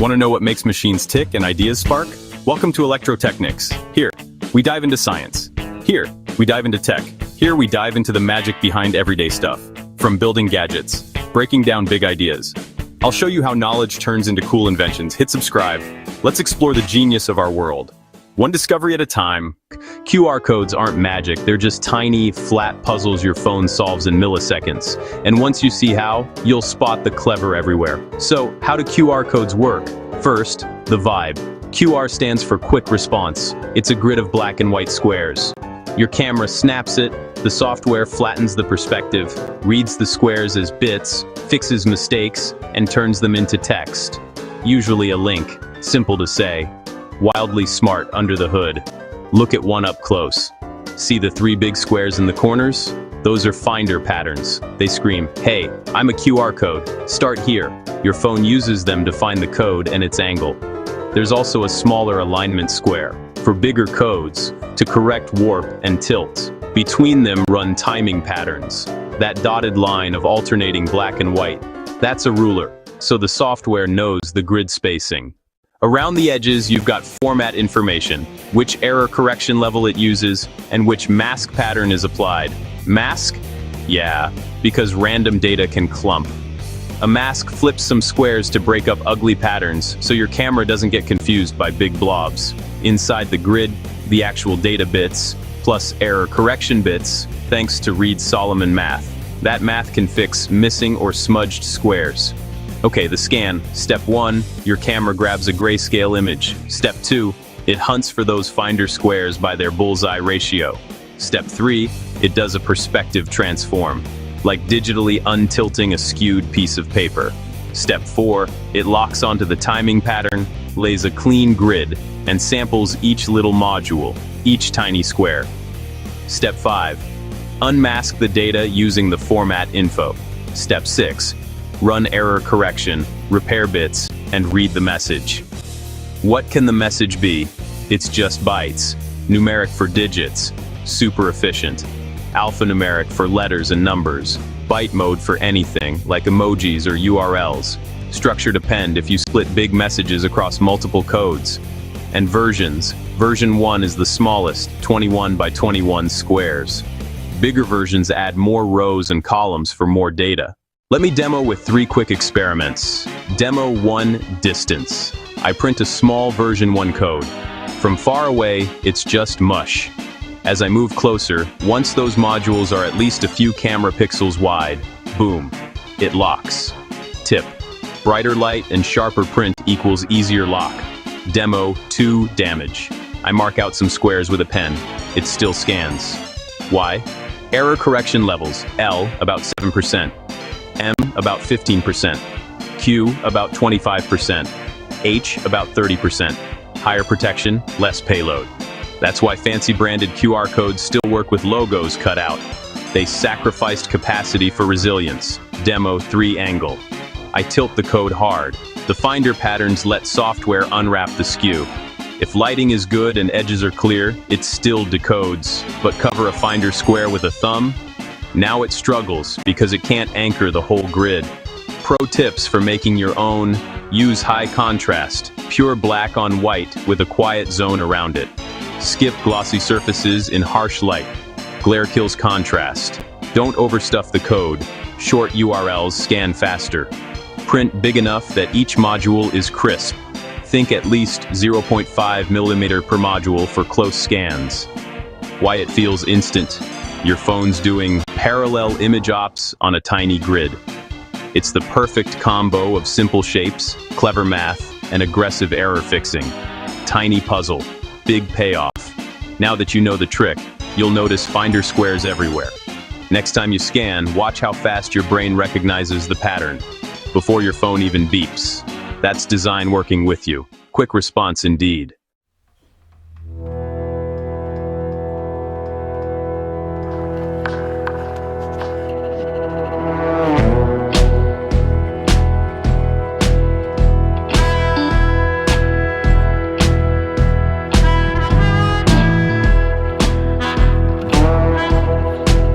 Want to know what makes machines tick and ideas spark? Welcome to Electrotechnics. Here, we dive into science. Here, we dive into tech. Here we dive into the magic behind everyday stuff. From building gadgets, breaking down big ideas. I'll show you how knowledge turns into cool inventions. Hit subscribe. Let's explore the genius of our world. One discovery at a time. QR codes aren't magic, they're just tiny, flat puzzles your phone solves in milliseconds. And once you see how, you'll spot the clever everywhere. So, how do QR codes work? First, the vibe. QR stands for quick response. It's a grid of black and white squares. Your camera snaps it, the software flattens the perspective, reads the squares as bits, fixes mistakes, and turns them into text. Usually a link, simple to say. Wildly smart under the hood. Look at one up close. See the three big squares in the corners? Those are finder patterns. They scream, "Hey, I'm a QR code. Start here." Your phone uses them to find the code and its angle. There's also a smaller alignment square for bigger codes to correct warp and tilt. Between them run timing patterns. That dotted line of alternating black and white, that's a ruler, so the software knows the grid spacing. Around the edges, you've got format information, which error correction level it uses, and which mask pattern is applied. Mask? Yeah, because random data can clump. A mask flips some squares to break up ugly patterns, so your camera doesn't get confused by big blobs. Inside the grid, the actual data bits, plus error correction bits, thanks to Reed-Solomon math. That math can fix missing or smudged squares. Okay, the scan. Step 1, your camera grabs a grayscale image. Step 2, it hunts for those finder squares by their bullseye ratio. Step 3, it does a perspective transform, like digitally untilting a skewed piece of paper. Step 4, it locks onto the timing pattern, lays a clean grid, and samples each little module, each tiny square. Step 5, unmask the data using the format info. Step 6, run error correction, repair bits, and read the message. What can the message be? It's just bytes. Numeric for digits. Super efficient. Alphanumeric for letters and numbers. Byte mode for anything, like emojis or URLs. Structured append if you split big messages across multiple codes. And versions. Version 1 is the smallest, 21 by 21 squares. Bigger versions add more rows and columns for more data. Let me demo with 3 quick experiments. Demo 1, distance. I print a small version 1 code. From far away, it's just mush. As I move closer, once those modules are at least a few camera pixels wide, boom, it locks. Tip: brighter light and sharper print equals easier lock. Demo 2, damage. I mark out some squares with a pen. It still scans. Why? Error correction levels: L, about 7%. M, about 15%. Q, about 25%. H, about 30%. Higher protection, less payload. That's why fancy branded QR codes still work with logos cut out. They sacrificed capacity for resilience. Demo 3, angle. I tilt the code hard. The finder patterns let software unwrap the skew. If lighting is good and edges are clear, it still decodes. But cover a finder square with a thumb? Now it struggles because it can't anchor the whole grid. Pro tips for making your own: use high contrast, pure black on white with a quiet zone around it. Skip glossy surfaces in harsh light. Glare kills contrast. Don't overstuff the code. Short URLs scan faster. Print big enough that each module is crisp. Think at least 0.5 millimeter per module for close scans. Why it feels instant. Your phone's doing parallel image ops on a tiny grid. It's the perfect combo of simple shapes, clever math, and aggressive error fixing. Tiny puzzle, big payoff. Now that you know the trick, you'll notice finder squares everywhere. Next time you scan, watch how fast your brain recognizes the pattern, before your phone even beeps. That's design working with you. Quick response indeed.